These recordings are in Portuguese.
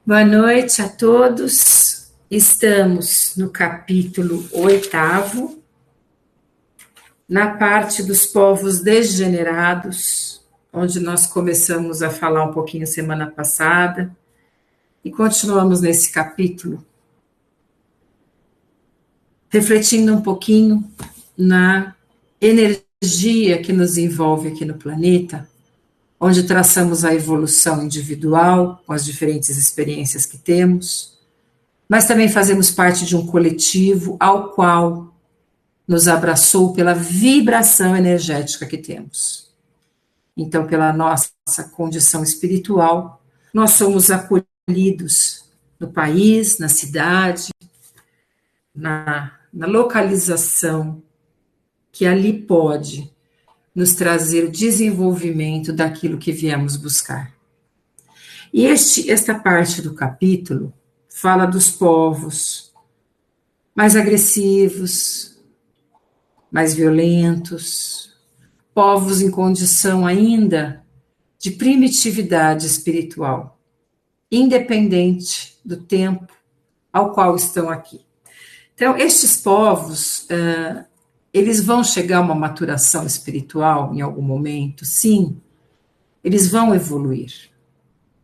Boa noite a todos. Estamos no capítulo 8º, na parte dos povos degenerados, onde nós começamos a falar um pouquinho semana passada, e continuamos nesse capítulo, refletindo um pouquinho na energia que nos envolve aqui no planeta, onde traçamos a evolução individual, com as diferentes experiências que temos, mas também fazemos parte de um coletivo ao qual nos abraçou pela vibração energética que temos. Então, pela nossa condição espiritual, nós somos acolhidos no país, na cidade, na localização que ali pode nos trazer o desenvolvimento daquilo que viemos buscar. E esta parte do capítulo fala dos povos mais agressivos, mais violentos, povos em condição ainda de primitividade espiritual, independente do tempo ao qual estão aqui. Então, estes povos, eles vão chegar a uma maturação espiritual em algum momento, sim, eles vão evoluir.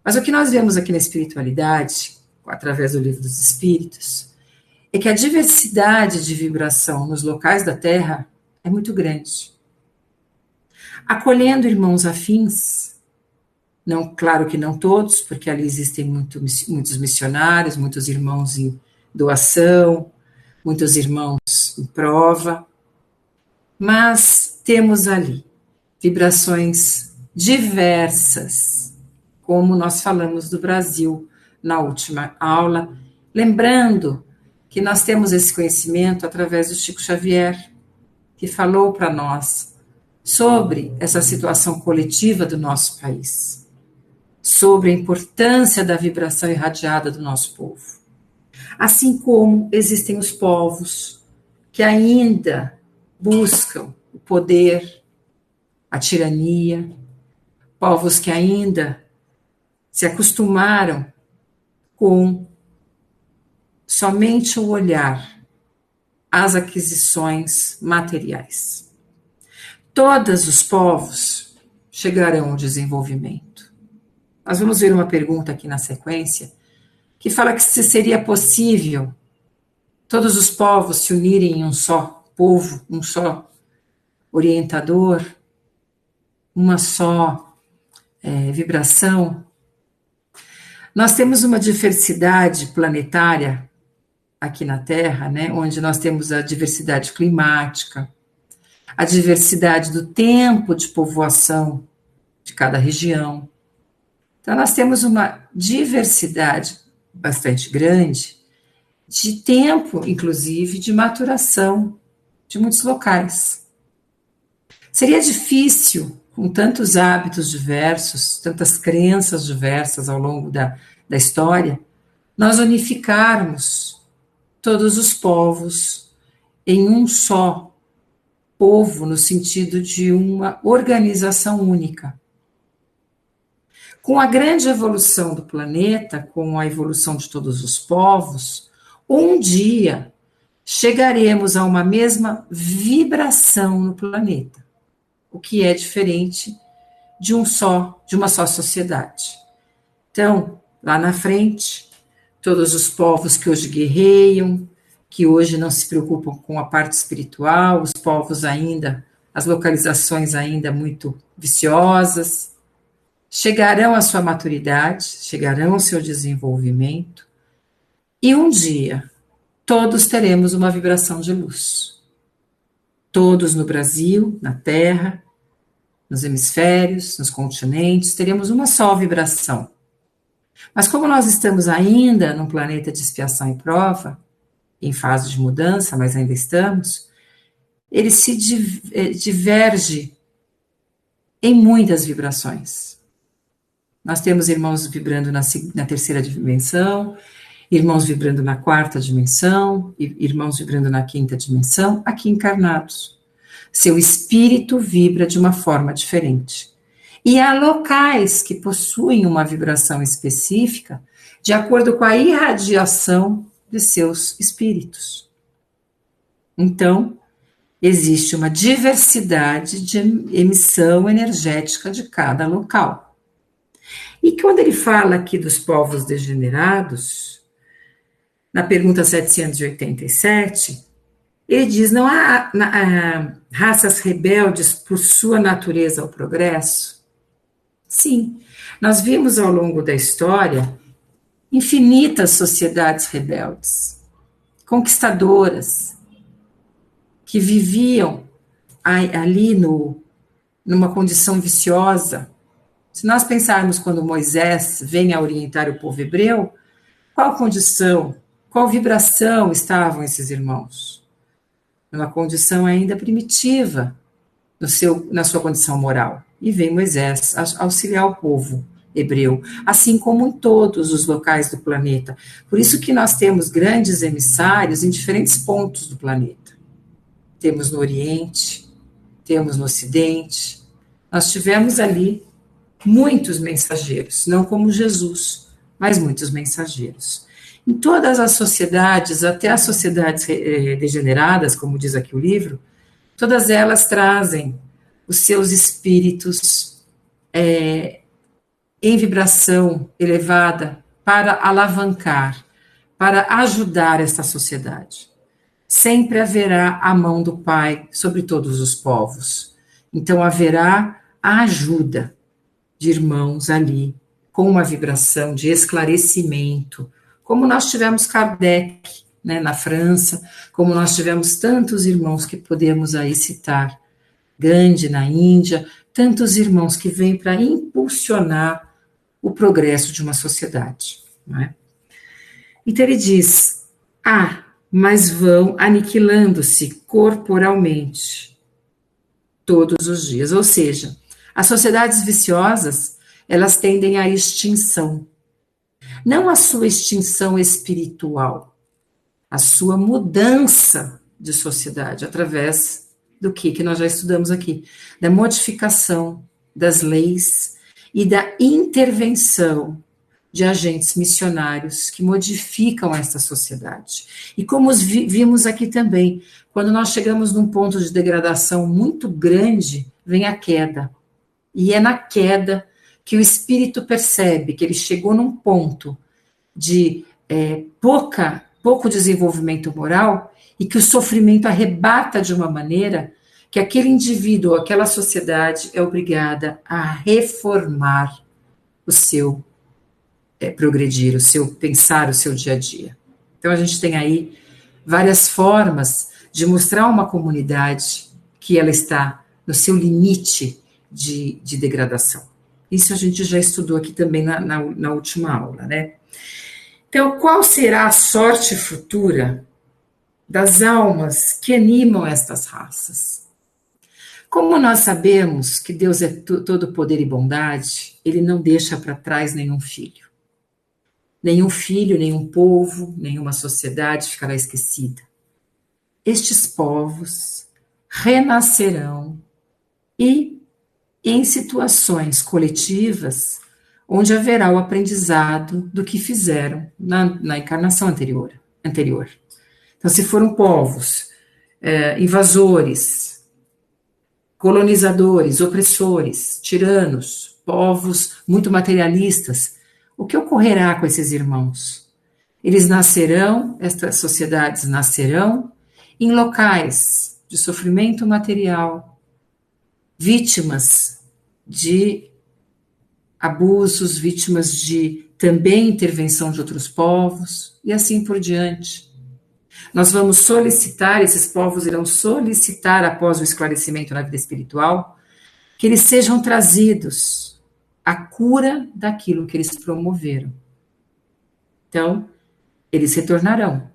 Mas o que nós vemos aqui na espiritualidade, através do Livro dos Espíritos, é que a diversidade de vibração nos locais da Terra é muito grande. Acolhendo irmãos afins, não, claro que não todos, porque ali existem muitos missionários, muitos irmãos em doação, muitos irmãos em prova, mas temos ali vibrações diversas, como nós falamos do Brasil na última aula, lembrando que nós temos esse conhecimento através do Chico Xavier, que falou para nós sobre essa situação coletiva do nosso país, sobre a importância da vibração irradiada do nosso povo. Assim como existem os povos que ainda buscam o poder, a tirania, povos que ainda se acostumaram com somente o olhar às aquisições materiais. Todos os povos chegarão ao desenvolvimento. Nós vamos ver uma pergunta aqui na sequência, que fala que se seria possível todos os povos se unirem em um só povo, um só orientador, uma só vibração. Nós temos uma diversidade planetária aqui na Terra, né, onde nós temos a diversidade climática, a diversidade do tempo de povoação de cada região. Então, nós temos uma diversidade bastante grande de tempo, inclusive, de maturação de muitos locais. Seria difícil, com tantos hábitos diversos, tantas crenças diversas ao longo da história, nós unificarmos todos os povos em um só povo, no sentido de uma organização única. Com a grande evolução do planeta, com a evolução de todos os povos, um dia chegaremos a uma mesma vibração no planeta, o que é diferente de uma só sociedade. Então, lá na frente, todos os povos que hoje guerreiam, que hoje não se preocupam com a parte espiritual, os povos ainda, as localizações ainda muito viciosas, chegarão à sua maturidade, chegarão ao seu desenvolvimento, e um dia todos teremos uma vibração de luz. Todos no Brasil, na Terra, nos hemisférios, nos continentes, teremos uma só vibração. Mas como nós estamos ainda num planeta de expiação e prova, em fase de mudança, mas ainda estamos, ele se diverge em muitas vibrações. Nós temos irmãos vibrando na terceira dimensão, irmãos vibrando na quarta dimensão, irmãos vibrando na quinta dimensão, aqui encarnados. Seu espírito vibra de uma forma diferente. E há locais que possuem uma vibração específica de acordo com a irradiação de seus espíritos. Então, existe uma diversidade de emissão energética de cada local. E quando ele fala aqui dos povos degenerados, na pergunta 787, ele diz, não há raças rebeldes por sua natureza ao progresso? Sim, nós vimos ao longo da história infinitas sociedades rebeldes, conquistadoras, que viviam ali numa condição viciosa. Se nós pensarmos quando Moisés vem a orientar o povo hebreu, qual condição, qual vibração estavam esses irmãos? Numa condição ainda primitiva, na sua condição moral. E vem Moisés auxiliar o povo hebreu, assim como em todos os locais do planeta. Por isso que nós temos grandes emissários em diferentes pontos do planeta. Temos no Oriente, temos no Ocidente. Nós tivemos ali muitos mensageiros, não como Jesus, mas muitos mensageiros. Em todas as sociedades, até as sociedades degeneradas, como diz aqui o livro, todas elas trazem os seus espíritos em vibração elevada para alavancar, para ajudar esta sociedade. Sempre haverá a mão do Pai sobre todos os povos. Então haverá a ajuda de irmãos ali, com uma vibração de esclarecimento, como nós tivemos Kardec, né, na França, como nós tivemos tantos irmãos que podemos aí citar, Gandhi na Índia, tantos irmãos que vêm para impulsionar o progresso de uma sociedade. Não é? Então ele diz, mas vão aniquilando-se corporalmente todos os dias, ou seja, as sociedades viciosas, elas tendem à extinção. Não a sua extinção espiritual, a sua mudança de sociedade, através do que nós já estudamos aqui, da modificação das leis e da intervenção de agentes missionários que modificam esta sociedade. E como vimos aqui também, quando nós chegamos num ponto de degradação muito grande, vem a queda. E é na queda que o espírito percebe que ele chegou num ponto de pouco desenvolvimento moral e que o sofrimento arrebata de uma maneira que aquele indivíduo ou aquela sociedade é obrigada a reformar o seu progredir, o seu pensar, o seu dia a dia. Então a gente tem aí várias formas de mostrar uma comunidade que ela está no seu limite de degradação. Isso a gente já estudou aqui também na última aula, né? Então, qual será a sorte futura das almas que animam estas raças? Como nós sabemos que Deus é todo poder e bondade, Ele não deixa para trás nenhum filho. Nenhum filho, nenhum povo, nenhuma sociedade ficará esquecida. Estes povos renascerão e em situações coletivas, onde haverá o aprendizado do que fizeram na encarnação anterior. Então, se foram povos invasores, colonizadores, opressores, tiranos, povos muito materialistas, o que ocorrerá com esses irmãos? Eles nascerão, estas sociedades nascerão em locais de sofrimento material, vítimas de abusos, vítimas de também intervenção de outros povos, e assim por diante. Nós vamos solicitar, esses povos irão solicitar, após o esclarecimento na vida espiritual, que eles sejam trazidos à cura daquilo que eles promoveram. Então, eles retornarão.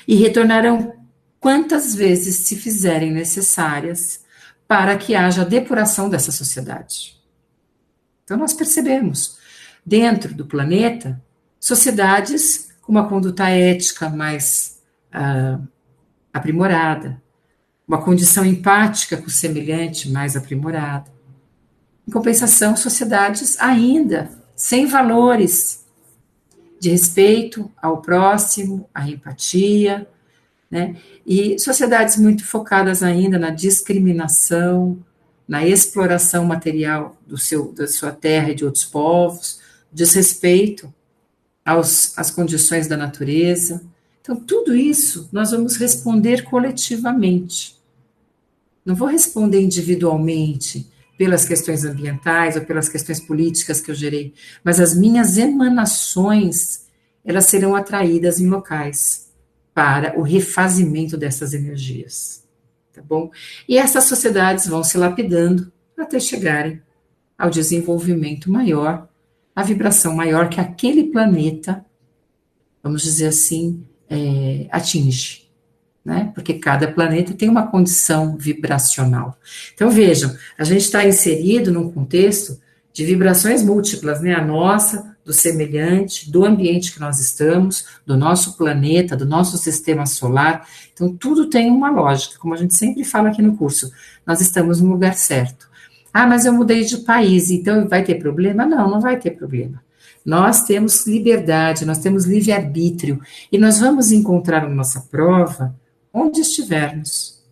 E retornarão quantas vezes se fizerem necessárias para que haja a depuração dessa sociedade. Então, nós percebemos, dentro do planeta, sociedades com uma conduta ética mais aprimorada, uma condição empática com o semelhante mais aprimorada. Em compensação, sociedades ainda sem valores de respeito ao próximo, a empatia, né? E sociedades muito focadas ainda na discriminação, na exploração material da sua terra e de outros povos, desrespeito às condições da natureza. Então, tudo isso nós vamos responder coletivamente. Não vou responder individualmente pelas questões ambientais ou pelas questões políticas que eu gerei, mas as minhas emanações, elas serão atraídas em locais para o refazimento dessas energias, tá bom? E essas sociedades vão se lapidando até chegarem ao desenvolvimento maior, a vibração maior que aquele planeta, vamos dizer assim, atinge, né? Porque cada planeta tem uma condição vibracional. Então, vejam, a gente está inserido num contexto de vibrações múltiplas, né? A nossa, do semelhante, do ambiente que nós estamos, do nosso planeta, do nosso sistema solar. Então, tudo tem uma lógica, como a gente sempre fala aqui no curso. Nós estamos no lugar certo. Ah, mas eu mudei de país, então vai ter problema? Não, não vai ter problema. Nós temos liberdade, nós temos livre-arbítrio, e nós vamos encontrar a nossa prova onde estivermos.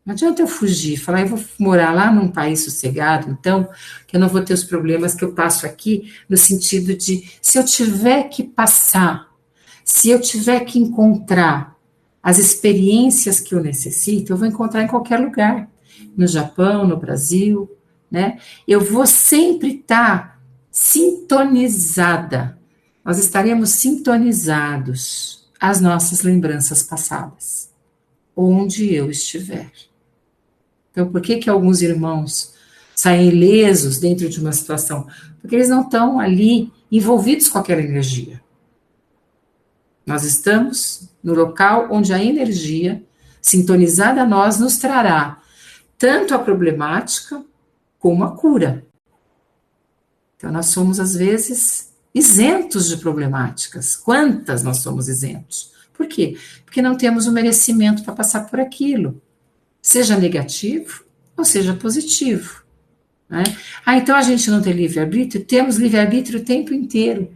Não adianta eu fugir, falar, eu vou morar lá num país sossegado, então, que eu não vou ter os problemas que eu passo aqui, no sentido de, se eu tiver que passar, se eu tiver que encontrar as experiências que eu necessito, eu vou encontrar em qualquer lugar, no Japão, no Brasil, né? Eu vou sempre estar sintonizada, nós estaremos sintonizados às nossas lembranças passadas, onde eu estiver. Então, por que alguns irmãos saem ilesos dentro de uma situação? Porque eles não estão ali envolvidos com aquela energia. Nós estamos no local onde a energia sintonizada a nós nos trará tanto a problemática como a cura. Então, nós somos, às vezes, isentos de problemáticas. Quantas nós somos isentos? Por quê? Porque não temos o merecimento para passar por aquilo. Seja negativo ou seja positivo. Né? Ah, então a gente não tem livre-arbítrio? Temos livre-arbítrio o tempo inteiro.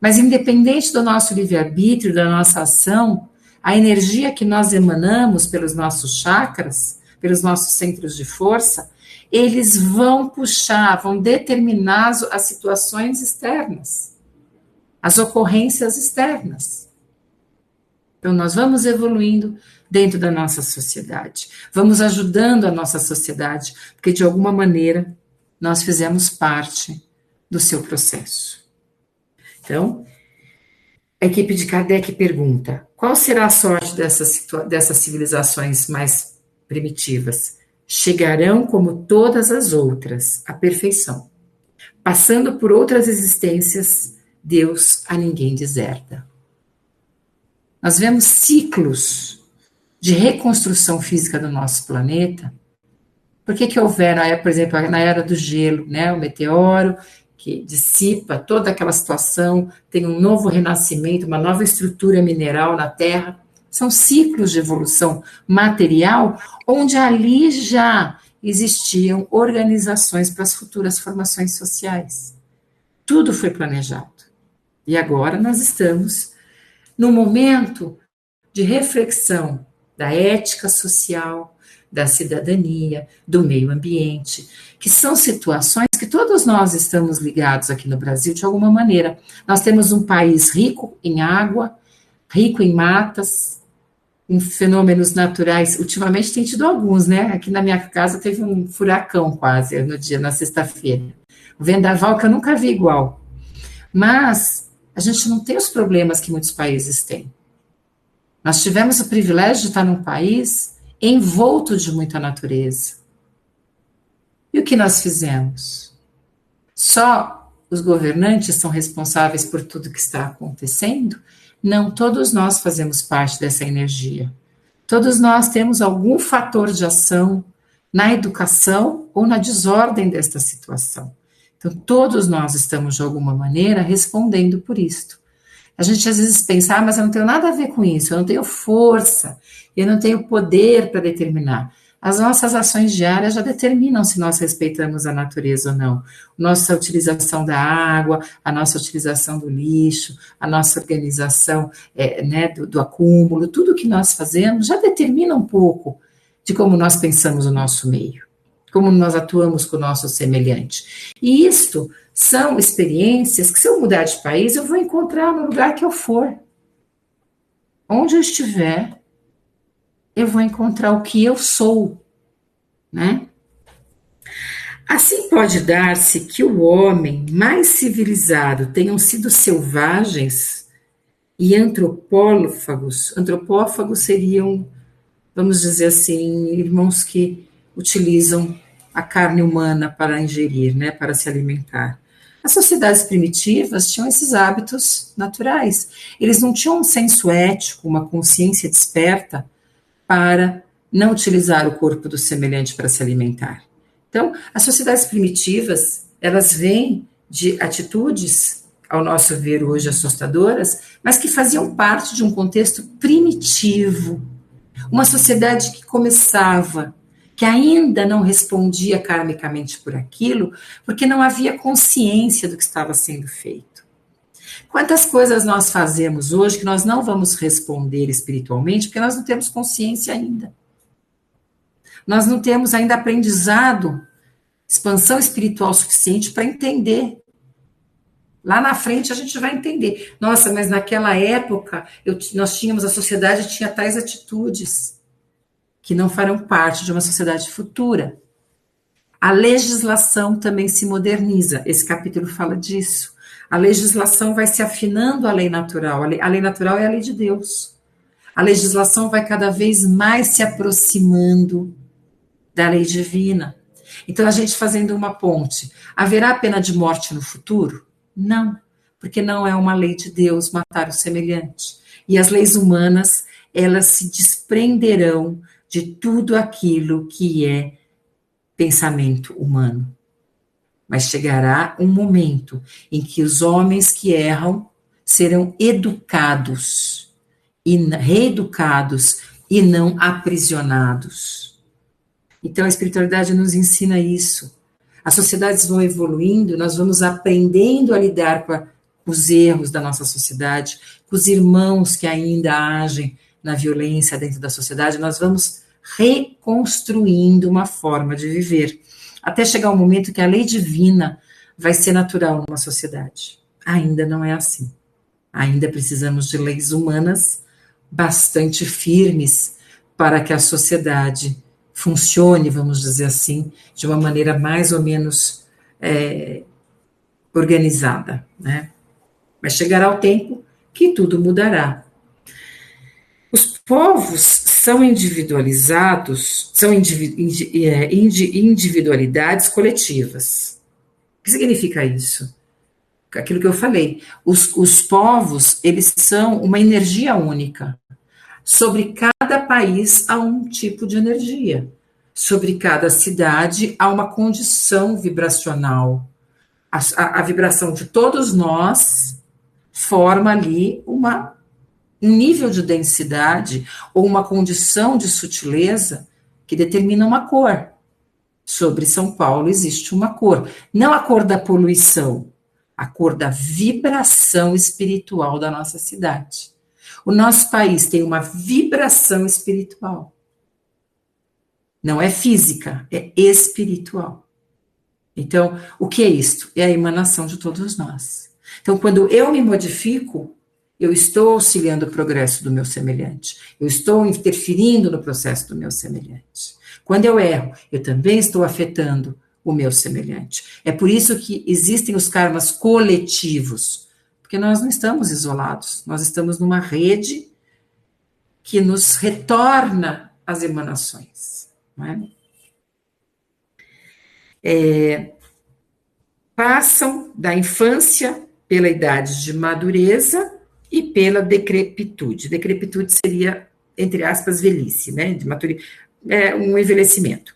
Mas independente do nosso livre-arbítrio, da nossa ação, a energia que nós emanamos pelos nossos chakras, pelos nossos centros de força, eles vão puxar, vão determinar as situações externas, as ocorrências externas. Então, nós vamos evoluindo dentro da nossa sociedade, vamos ajudando a nossa sociedade, porque de alguma maneira nós fizemos parte do seu processo. Então, a equipe de Kardec pergunta, qual será a sorte dessas civilizações mais primitivas? Chegarão como todas as outras, à perfeição. Passando por outras existências, Deus a ninguém deserda. Nós vemos ciclos de reconstrução física do nosso planeta. Por que houveram, por exemplo, na era do gelo, né, o meteoro, que dissipa toda aquela situação, tem um novo renascimento, uma nova estrutura mineral na Terra. São ciclos de evolução material, onde ali já existiam organizações para as futuras formações sociais. Tudo foi planejado. E agora nós estamos no momento de reflexão da ética social, da cidadania, do meio ambiente, que são situações que todos nós estamos ligados aqui no Brasil de alguma maneira. Nós temos um país rico em água, rico em matas, em fenômenos naturais. Ultimamente tem tido alguns, né? Aqui na minha casa teve um furacão quase na sexta-feira. O vendaval que eu nunca vi igual. Mas a gente não tem os problemas que muitos países têm. Nós tivemos o privilégio de estar num país envolto de muita natureza. E o que nós fizemos? Só os governantes são responsáveis por tudo que está acontecendo? Não, todos nós fazemos parte dessa energia. Todos nós temos algum fator de ação na educação ou na desordem desta situação. Então, todos nós estamos, de alguma maneira, respondendo por isto. A gente às vezes pensa, mas eu não tenho nada a ver com isso, eu não tenho força, eu não tenho poder para determinar. As nossas ações diárias já determinam se nós respeitamos a natureza ou não. Nossa utilização da água, a nossa utilização do lixo, a nossa organização né, do acúmulo, tudo que nós fazemos já determina um pouco de como nós pensamos o nosso meio, como nós atuamos com o nosso semelhante. E isto são experiências que, se eu mudar de país, eu vou encontrar no lugar que eu for. Onde eu estiver, eu vou encontrar o que eu sou, né? Assim pode dar-se que o homem mais civilizado tenham sido selvagens e antropófagos. Antropófagos seriam, vamos dizer assim, irmãos que utilizam a carne humana para ingerir, né, para se alimentar. As sociedades primitivas tinham esses hábitos naturais. Eles não tinham um senso ético, uma consciência desperta para não utilizar o corpo do semelhante para se alimentar. Então, as sociedades primitivas, elas vêm de atitudes, ao nosso ver hoje assustadoras, mas que faziam parte de um contexto primitivo, uma sociedade que começava, que ainda não respondia karmicamente por aquilo, porque não havia consciência do que estava sendo feito. Quantas coisas nós fazemos hoje que nós não vamos responder espiritualmente, porque nós não temos consciência ainda. Nós não temos ainda aprendizado, expansão espiritual suficiente para entender. Lá na frente a gente vai entender. Nossa, mas naquela época nós tínhamos, a sociedade tinha tais atitudes que não farão parte de uma sociedade futura. A legislação também se moderniza. Esse capítulo fala disso. A legislação vai se afinando à lei natural. A lei natural é a lei de Deus. A legislação vai cada vez mais se aproximando da lei divina. Então, a gente fazendo uma ponte. Haverá pena de morte no futuro? Não, porque não é uma lei de Deus matar o semelhante. E as leis humanas, elas se desprenderão de tudo aquilo que é pensamento humano. Mas chegará um momento em que os homens que erram serão educados e reeducados e não aprisionados. Então a espiritualidade nos ensina isso. As sociedades vão evoluindo, nós vamos aprendendo a lidar com os erros da nossa sociedade, com os irmãos que ainda agem na violência dentro da sociedade, nós vamos reconstruindo uma forma de viver, até chegar um momento que a lei divina vai ser natural numa sociedade. Ainda não é assim. Ainda precisamos de leis humanas bastante firmes para que a sociedade funcione, vamos dizer assim, de uma maneira mais ou menos organizada, né? Mas chegará o tempo que tudo mudará. Os povos são individualizados, são individualidades coletivas. O que significa isso? Aquilo que eu falei. Os povos, eles são uma energia única. Sobre cada país há um tipo de energia. Sobre cada cidade há uma condição vibracional. A vibração de todos nós forma ali um nível de densidade ou uma condição de sutileza que determina uma cor. Sobre São Paulo existe uma cor. Não a cor da poluição, a cor da vibração espiritual da nossa cidade. O nosso país tem uma vibração espiritual. Não é física, é espiritual. Então, o que é isto? É a emanação de todos nós. Então, quando eu me modifico, eu estou auxiliando o progresso do meu semelhante. Eu estou interferindo no processo do meu semelhante. Quando eu erro, eu também estou afetando o meu semelhante. É por isso que existem os karmas coletivos, porque nós não estamos isolados, nós estamos numa rede que nos retorna as emanações. Não é? Passam da infância pela idade de madureza e pela decrepitude. Decrepitude seria, entre aspas, velhice, né? Um envelhecimento.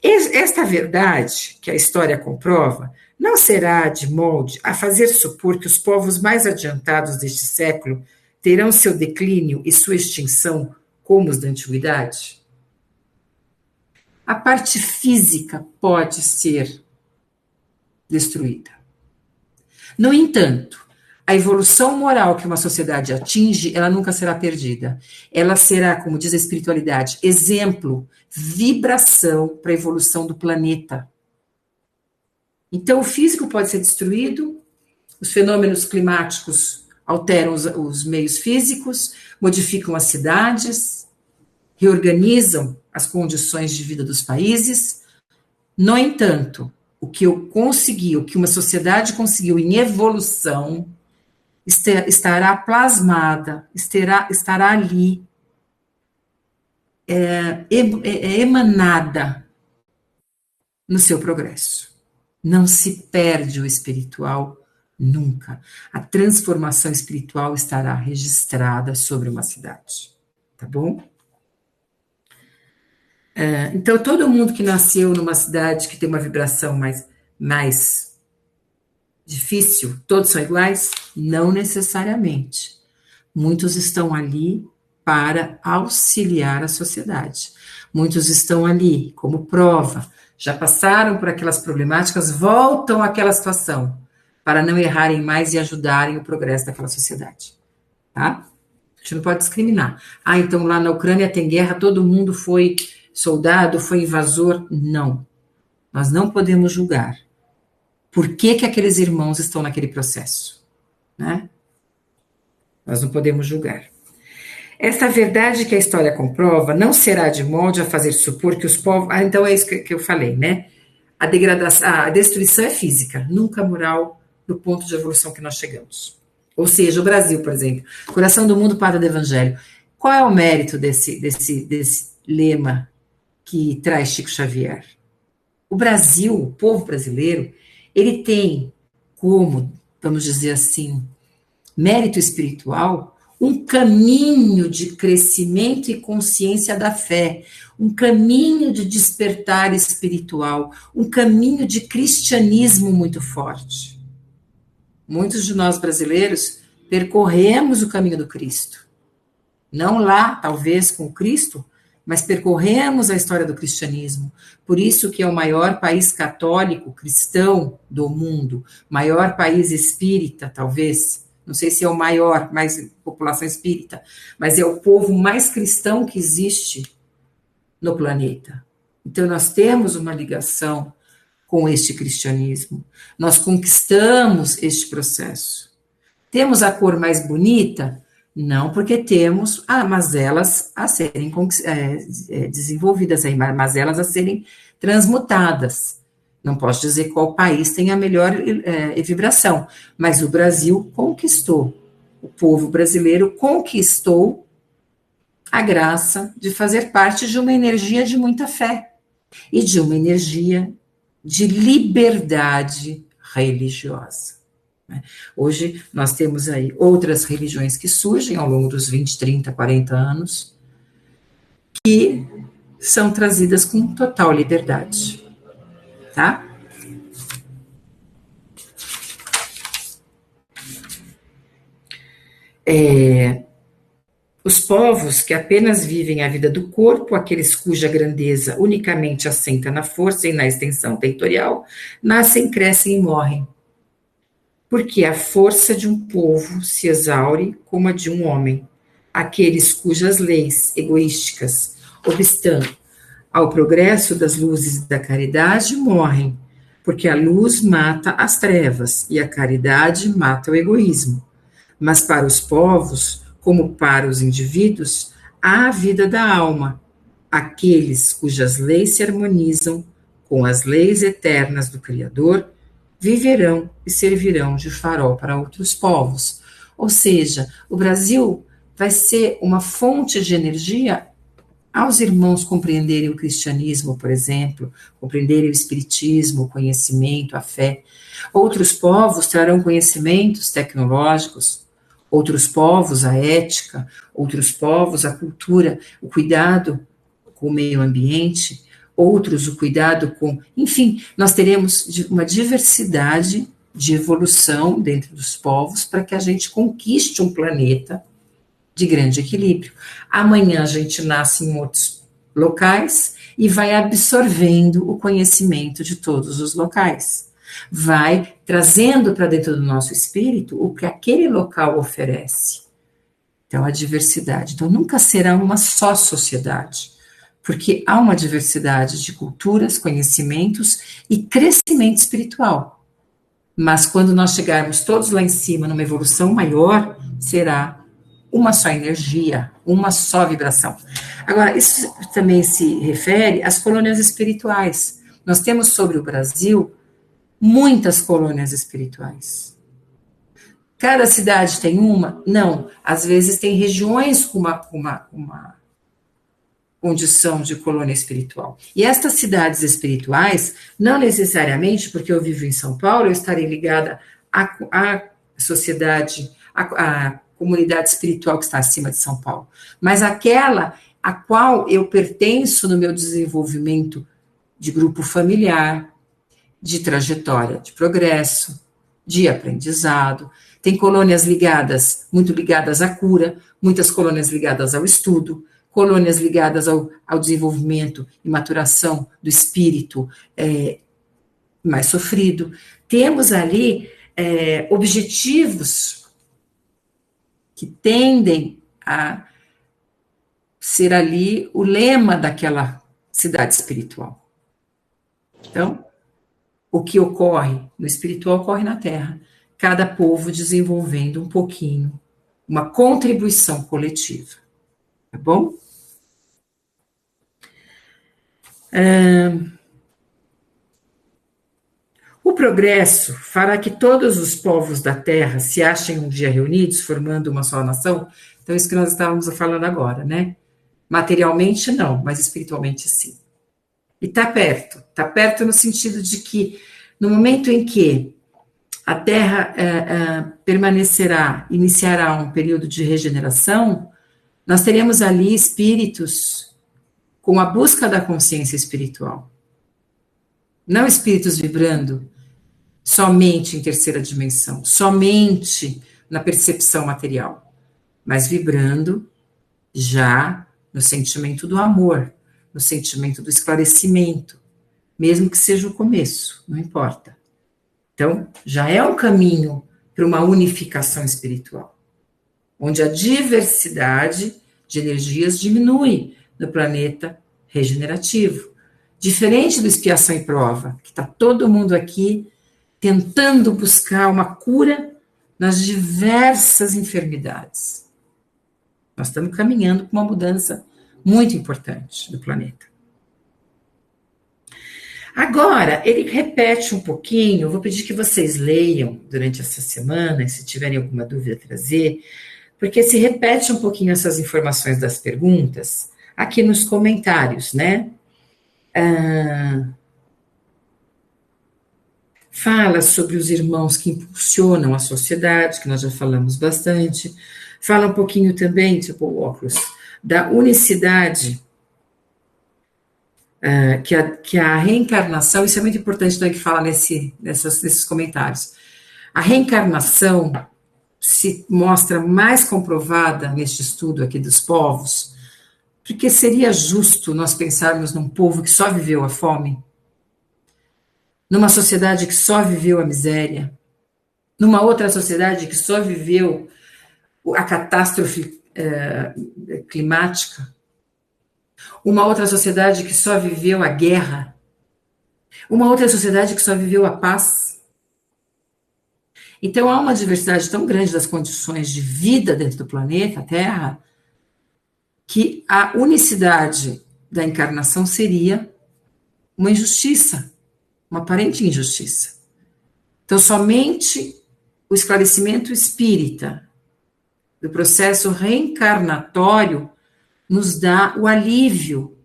Esta verdade, que a história comprova, não será de molde a fazer supor que os povos mais adiantados deste século terão seu declínio e sua extinção como os da antiguidade? A parte física pode ser destruída. No entanto, a evolução moral que uma sociedade atinge, ela nunca será perdida. Ela será, como diz a espiritualidade, exemplo, vibração para a evolução do planeta. Então, o físico pode ser destruído, os fenômenos climáticos alteram os meios físicos, modificam as cidades, reorganizam as condições de vida dos países. No entanto, o que uma sociedade conseguiu em evolução, estará plasmada, estará ali, emanada no seu progresso. Não se perde o espiritual nunca. A transformação espiritual estará registrada sobre uma cidade. Tá bom? Então, todo mundo que nasceu numa cidade que tem uma vibração mais difícil, todos são iguais? Não necessariamente. Muitos estão ali para auxiliar a sociedade. Muitos estão ali como prova, já passaram por aquelas problemáticas, voltam àquela situação, para não errarem mais e ajudarem o progresso daquela sociedade. Tá? A gente não pode discriminar. Então lá na Ucrânia tem guerra, todo mundo foi soldado, foi invasor. Não. Nós não podemos julgar. Por que aqueles irmãos estão naquele processo? Né? Nós não podemos julgar. Esta verdade que a história comprova não será de molde a fazer supor que os povos... então é isso que eu falei, né? A degradação, a destruição é física, nunca moral, no ponto de evolução que nós chegamos. Ou seja, o Brasil, por exemplo, coração do mundo, pátria do evangelho. Qual é o mérito desse lema que traz Chico Xavier? O Brasil, o povo brasileiro, ele tem como, vamos dizer assim, mérito espiritual, um caminho de crescimento e consciência da fé, um caminho de despertar espiritual, um caminho de cristianismo muito forte. Muitos de nós brasileiros percorremos o caminho do Cristo. Não lá, talvez, com o Cristo, mas percorremos a história do cristianismo. Por isso que é o maior país católico, cristão do mundo, maior país espírita, talvez. Não sei se é o maior, mais população espírita, mas é o povo mais cristão que existe no planeta. Então, nós temos uma ligação com este cristianismo. Nós conquistamos este processo. Temos a cor mais bonita? Não, porque temos mazelas a serem desenvolvidas, mazelas a serem transmutadas. Não posso dizer qual país tem a melhor vibração, mas o Brasil conquistou. O povo brasileiro conquistou a graça de fazer parte de uma energia de muita fé e de uma energia de liberdade religiosa. Hoje nós temos aí outras religiões que surgem ao longo dos 20, 30, 40 anos, que são trazidas com total liberdade. Tá? Os povos que apenas vivem a vida do corpo, aqueles cuja grandeza unicamente assenta na força e na extensão territorial, nascem, crescem e morrem. Porque a força de um povo se exaure como a de um homem. Aqueles cujas leis egoísticas, obstando ao progresso das luzes da caridade, morrem, porque a luz mata as trevas e a caridade mata o egoísmo. Mas para os povos, como para os indivíduos, há a vida da alma, aqueles cujas leis se harmonizam com as leis eternas do Criador, viverão e servirão de farol para outros povos. Ou seja, o Brasil vai ser uma fonte de energia aos irmãos compreenderem o cristianismo, por exemplo, compreenderem o espiritismo, o conhecimento, a fé. Outros povos trarão conhecimentos tecnológicos, outros povos a ética, outros povos a cultura, o cuidado com o meio ambiente, outros o cuidado com... Enfim, nós teremos uma diversidade de evolução dentro dos povos para que a gente conquiste um planeta de grande equilíbrio. Amanhã a gente nasce em outros locais e vai absorvendo o conhecimento de todos os locais. Vai trazendo para dentro do nosso espírito o que aquele local oferece. Então, a diversidade. Então, nunca será uma só sociedade, porque há uma diversidade de culturas, conhecimentos e crescimento espiritual. Mas quando nós chegarmos todos lá em cima, numa evolução maior, será uma só energia, uma só vibração. Agora, isso também se refere às colônias espirituais. Nós temos sobre o Brasil muitas colônias espirituais. Cada cidade tem uma? Não. Às vezes tem regiões com uma condição de colônia espiritual. E estas cidades espirituais, não necessariamente, porque eu vivo em São Paulo, eu estarei ligada à sociedade, à comunidade espiritual que está acima de São Paulo, mas aquela a qual eu pertenço no meu desenvolvimento de grupo familiar, de trajetória de progresso, de aprendizado. Tem colônias ligadas, muito ligadas à cura, muitas colônias ligadas ao estudo, colônias ligadas ao desenvolvimento e maturação do espírito mais sofrido. Temos ali objetivos que tendem a ser ali o lema daquela cidade espiritual. Então, o que ocorre no espiritual ocorre na Terra. Cada povo desenvolvendo um pouquinho, uma contribuição coletiva. Tá bom? O progresso fará que todos os povos da Terra se achem um dia reunidos, formando uma só nação. Então, isso que nós estávamos falando agora, né? Materialmente, não, mas espiritualmente, sim. E está perto no sentido de que, no momento em que a Terra iniciará um período de regeneração, nós teremos ali espíritos com a busca da consciência espiritual. Não espíritos vibrando somente em terceira dimensão, somente na percepção material, mas vibrando já no sentimento do amor, no sentimento do esclarecimento, mesmo que seja o começo, não importa. Então, já é um caminho para uma unificação espiritual, onde a diversidade de energias diminui no planeta regenerativo. Diferente do expiação e prova, que está todo mundo aqui tentando buscar uma cura nas diversas enfermidades. Nós estamos caminhando para uma mudança muito importante do planeta. Agora, ele repete um pouquinho, eu vou pedir que vocês leiam durante essa semana, se tiverem alguma dúvida trazer, porque se repete um pouquinho essas informações das perguntas aqui nos comentários, né? Fala sobre os irmãos que impulsionam a sociedade, que nós já falamos bastante. Fala um pouquinho também, tipo o óculos, da unicidade, que a reencarnação, isso é muito importante também que fala nesses comentários. A reencarnação se mostra mais comprovada neste estudo aqui dos povos, porque seria justo nós pensarmos num povo que só viveu a fome, numa sociedade que só viveu a miséria, numa outra sociedade que só viveu a catástrofe climática, uma outra sociedade que só viveu a guerra, uma outra sociedade que só viveu a paz. Então, há uma diversidade tão grande das condições de vida dentro do planeta Terra, que a unicidade da encarnação seria uma injustiça, uma aparente injustiça. Então, somente o esclarecimento espírita do processo reencarnatório nos dá o alívio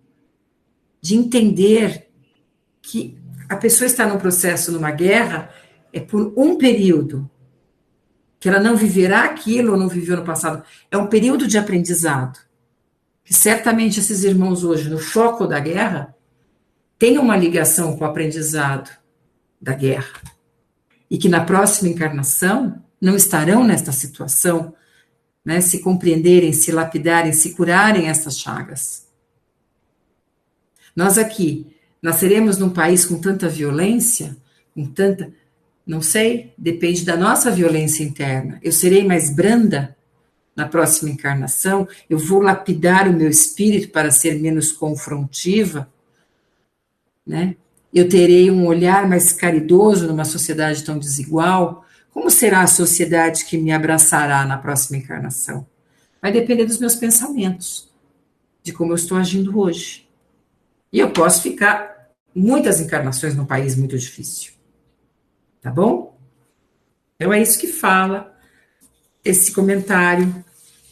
de entender que a pessoa está num processo, numa guerra, é por um período, que ela não viverá aquilo ou não viveu no passado, é um período de aprendizado, que certamente esses irmãos hoje, no foco da guerra, têm uma ligação com o aprendizado da guerra, e que na próxima encarnação não estarão nesta situação, né, se compreenderem, se lapidarem, se curarem essas chagas. Nós aqui nasceremos num país com tanta violência, com tanta, não sei, depende da nossa violência interna. Eu serei mais branda na próxima encarnação? Eu vou lapidar o meu espírito para ser menos confrontiva, né? Eu terei um olhar mais caridoso numa sociedade tão desigual? Como será a sociedade que me abraçará na próxima encarnação? Vai depender dos meus pensamentos, de como eu estou agindo hoje. E eu posso ficar muitas encarnações num país muito difícil. Tá bom? Então é isso que fala esse comentário.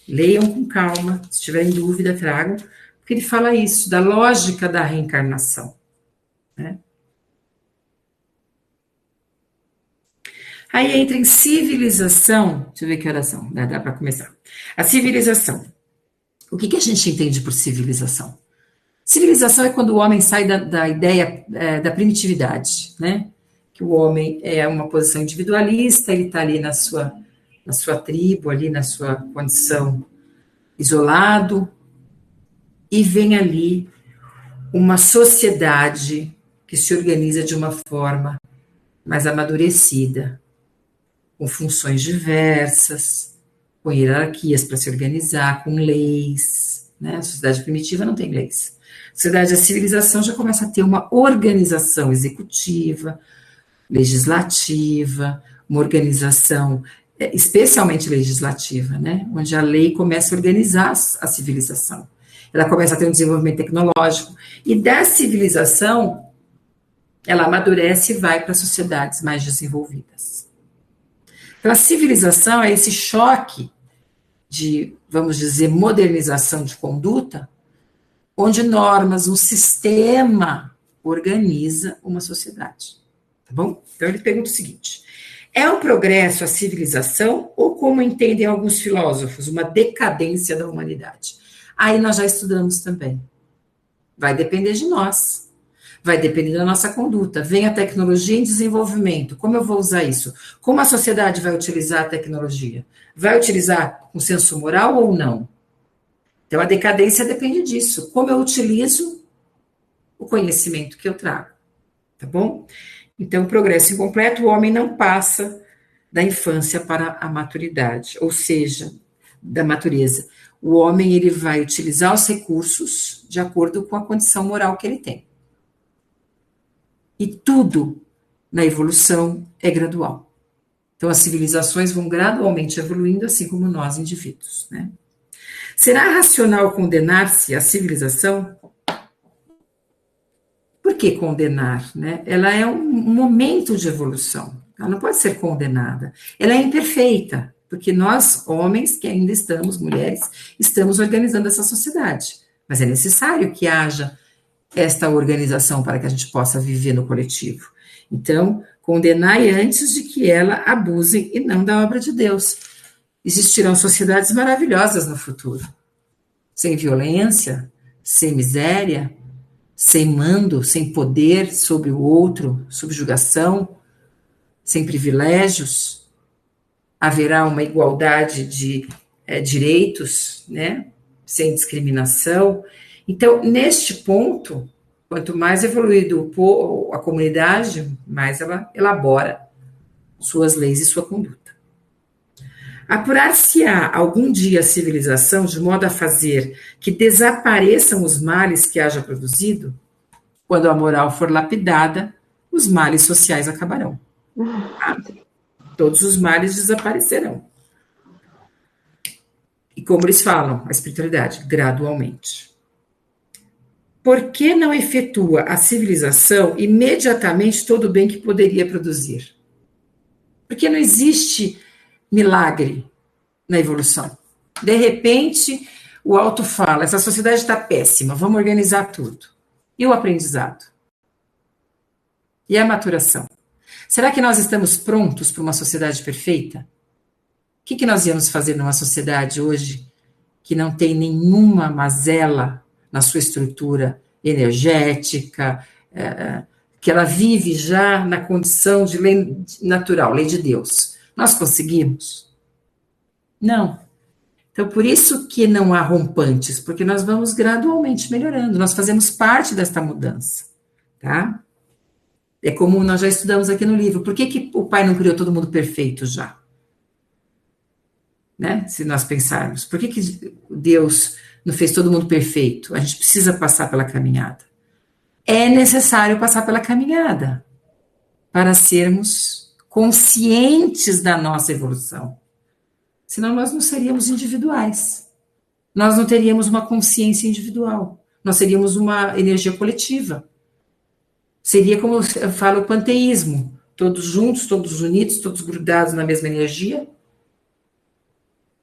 Leiam com calma, se tiverem dúvida, tragam, porque ele fala isso, da lógica da reencarnação, né? Aí entra em civilização, deixa eu ver que oração, dá para começar. A civilização. O que a gente entende por civilização? Civilização é quando o homem sai da ideia da primitividade, né? Que o homem é uma posição individualista, ele está ali na sua tribo, ali na sua condição isolado, e vem ali uma sociedade que se organiza de uma forma mais amadurecida, com funções diversas, com hierarquias para se organizar, com leis, né? A sociedade primitiva não tem leis. A sociedade da civilização já começa a ter uma organização executiva, legislativa, uma organização especialmente legislativa, né? Onde a lei começa a organizar a civilização. Ela começa a ter um desenvolvimento tecnológico, e da civilização, ela amadurece e vai para sociedades mais desenvolvidas. Então, a civilização é esse choque de, vamos dizer, modernização de conduta, onde normas, um sistema organiza uma sociedade. Tá bom? Então, ele pergunta o seguinte: é um progresso a civilização ou, como entendem alguns filósofos, uma decadência da humanidade? Aí nós já estudamos também. Vai depender de nós. Vai depender da nossa conduta. Vem a tecnologia em desenvolvimento. Como eu vou usar isso? Como a sociedade vai utilizar a tecnologia? Vai utilizar com senso moral ou não? Então, a decadência depende disso. Como eu utilizo o conhecimento que eu trago. Tá bom? Então, o progresso incompleto, o homem não passa da infância para a maturidade, ou seja, da natureza. O homem, ele vai utilizar os recursos de acordo com a condição moral que ele tem. E tudo na evolução é gradual. Então, as civilizações vão gradualmente evoluindo, assim como nós, indivíduos, né? Será racional condenar-se à civilização? Por que condenar, né? Ela é um momento de evolução. Ela não pode ser condenada. Ela é imperfeita, porque nós, homens, que ainda estamos, mulheres, estamos organizando essa sociedade. Mas é necessário que haja esta organização para que a gente possa viver no coletivo. Então, condenai antes de que ela abuse e não da obra de Deus. Existirão sociedades maravilhosas no futuro, sem violência, sem miséria, sem mando, sem poder sobre o outro, subjugação, sem privilégios. Haverá uma igualdade de direitos, né? Sem discriminação. Então, neste ponto, quanto mais evoluído a comunidade, mais ela elabora suas leis e sua conduta. Apurar-se-á algum dia a civilização de modo a fazer que desapareçam os males que haja produzido? Quando a moral for lapidada, os males sociais acabarão. Tá? Todos os males desaparecerão. E como eles falam, a espiritualidade, gradualmente. Por que não efetua a civilização imediatamente todo o bem que poderia produzir? Porque não existe milagre na evolução. De repente, o alto fala, essa sociedade está péssima, vamos organizar tudo. E o aprendizado? E a maturação? Será que nós estamos prontos para uma sociedade perfeita? O que nós íamos fazer numa sociedade hoje que não tem nenhuma mazela na sua estrutura energética, que ela vive já na condição de lei natural, lei de Deus? Nós conseguimos? Não. Então, por isso que não há rompantes, porque nós vamos gradualmente melhorando, nós fazemos parte desta mudança, tá? É como nós já estudamos aqui no livro, por que que o Pai não criou todo mundo perfeito já? Né? Se nós pensarmos, por que que Deus não fez todo mundo perfeito? A gente precisa passar pela caminhada. É necessário passar pela caminhada para sermos conscientes da nossa evolução. Senão nós não seríamos individuais. Nós não teríamos uma consciência individual. Nós seríamos uma energia coletiva. Seria como eu falo o panteísmo, todos juntos, todos unidos, todos grudados na mesma energia.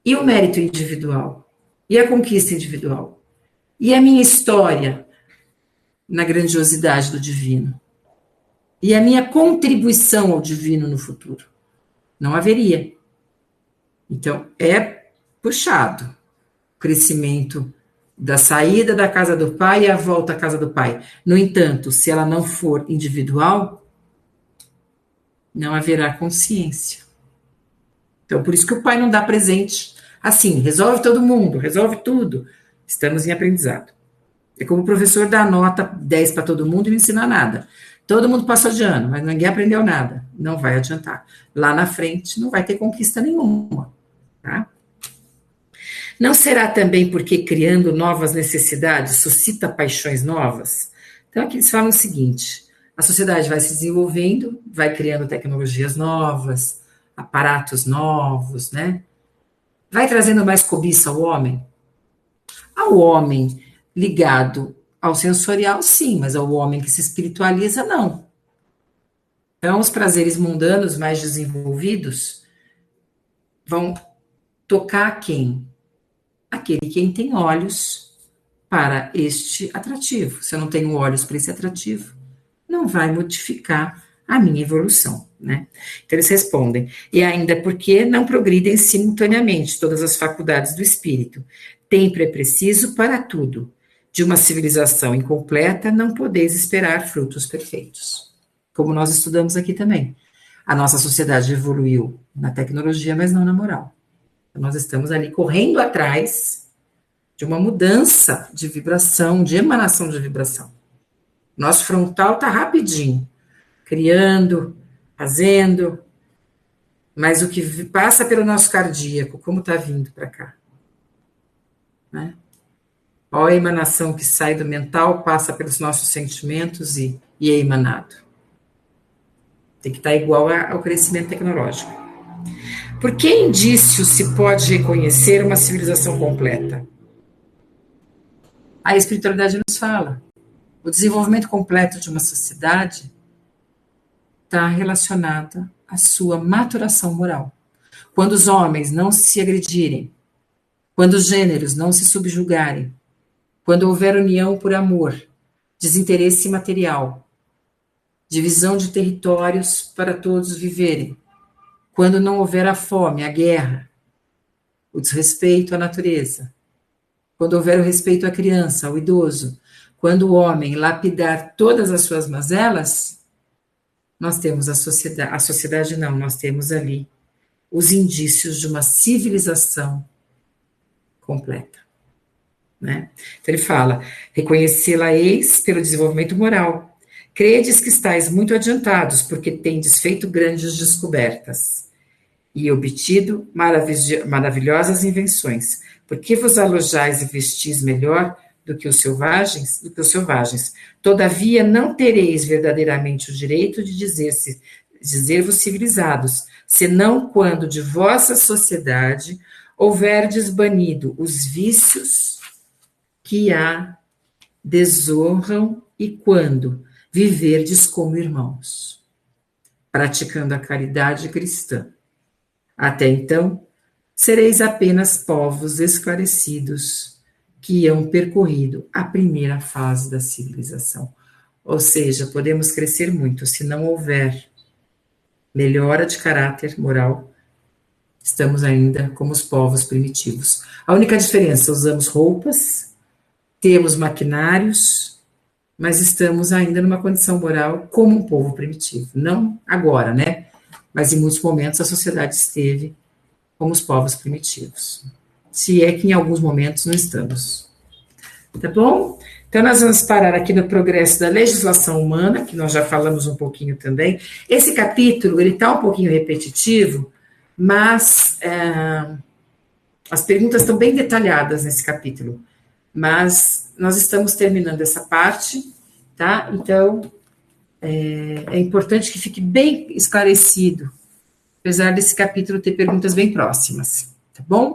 E o mérito individual? E a conquista individual? E a minha história na grandiosidade do divino? E a minha contribuição ao divino no futuro? Não haveria. Então, é puxado o crescimento da saída da casa do pai e a volta à casa do pai. No entanto, se ela não for individual, não haverá consciência. Então, por isso que o pai não dá presente assim, resolve todo mundo, resolve tudo. Estamos em aprendizado. É como o professor dá nota 10 para todo mundo e não ensina nada. Todo mundo passou de ano, mas ninguém aprendeu nada. Não vai adiantar. Lá na frente não vai ter conquista nenhuma. Tá? Não será também porque criando novas necessidades suscita paixões novas? Então aqui eles falam o seguinte, a sociedade vai se desenvolvendo, vai criando tecnologias novas, aparatos novos, né? Vai trazendo mais cobiça ao homem? Ao homem ligado ao sensorial, sim, mas ao homem que se espiritualiza, não. Então, os prazeres mundanos mais desenvolvidos vão tocar quem? Aquele quem tem olhos para este atrativo. Se eu não tenho olhos para esse atrativo, não vai modificar a minha evolução, né? Então eles respondem, e ainda porque não progridem simultaneamente todas as faculdades do espírito. Tempo é preciso para tudo. De uma civilização incompleta não podeis esperar frutos perfeitos. Como nós estudamos aqui também. A nossa sociedade evoluiu na tecnologia, mas não na moral. Então, nós estamos ali correndo atrás de uma mudança de vibração, de emanação de vibração. Nosso frontal está rapidinho, criando, fazendo, mas o que passa pelo nosso cardíaco, como está vindo para cá? Né? Qual a emanação que sai do mental, passa pelos nossos sentimentos e é emanado? Tem que estar igual ao crescimento tecnológico. Por que indício se pode reconhecer uma civilização completa? A espiritualidade nos fala. O desenvolvimento completo de uma sociedade está relacionado à sua maturação moral. Quando os homens não se agredirem, quando os gêneros não se subjugarem, quando houver união por amor, desinteresse material, divisão de territórios para todos viverem, quando não houver a fome, a guerra, o desrespeito à natureza, quando houver o respeito à criança, ao idoso, quando o homem lapidar todas as suas mazelas, nós temos a sociedade não, nós temos ali os indícios de uma civilização completa. Né? Então ele fala, reconhecê-la-eis pelo desenvolvimento moral. Credes que estáis muito adiantados, porque tendes feito grandes descobertas e obtido maravilhosas invenções. Por que vos alojais e vestis melhor do que os selvagens? Todavia não tereis verdadeiramente o direito de dizer-vos civilizados, senão quando de vossa sociedade houverdes banido os vícios que a desonram e quando viverdes como irmãos, praticando a caridade cristã. Até então, sereis apenas povos esclarecidos que hão percorrido a primeira fase da civilização. Ou seja, podemos crescer muito, se não houver melhora de caráter moral, estamos ainda como os povos primitivos. A única diferença, usamos roupas, temos maquinários, mas estamos ainda numa condição moral como um povo primitivo. Não agora, né? Mas em muitos momentos a sociedade esteve como os povos primitivos. se é que em alguns momentos não estamos. Tá bom? Então, nós vamos parar aqui no progresso da legislação humana, que nós já falamos um pouquinho também. Esse capítulo, ele está um pouquinho repetitivo, mas as perguntas estão bem detalhadas nesse capítulo. Mas nós estamos terminando essa parte, tá? Então, é importante que fique bem esclarecido, apesar desse capítulo ter perguntas bem próximas, tá bom?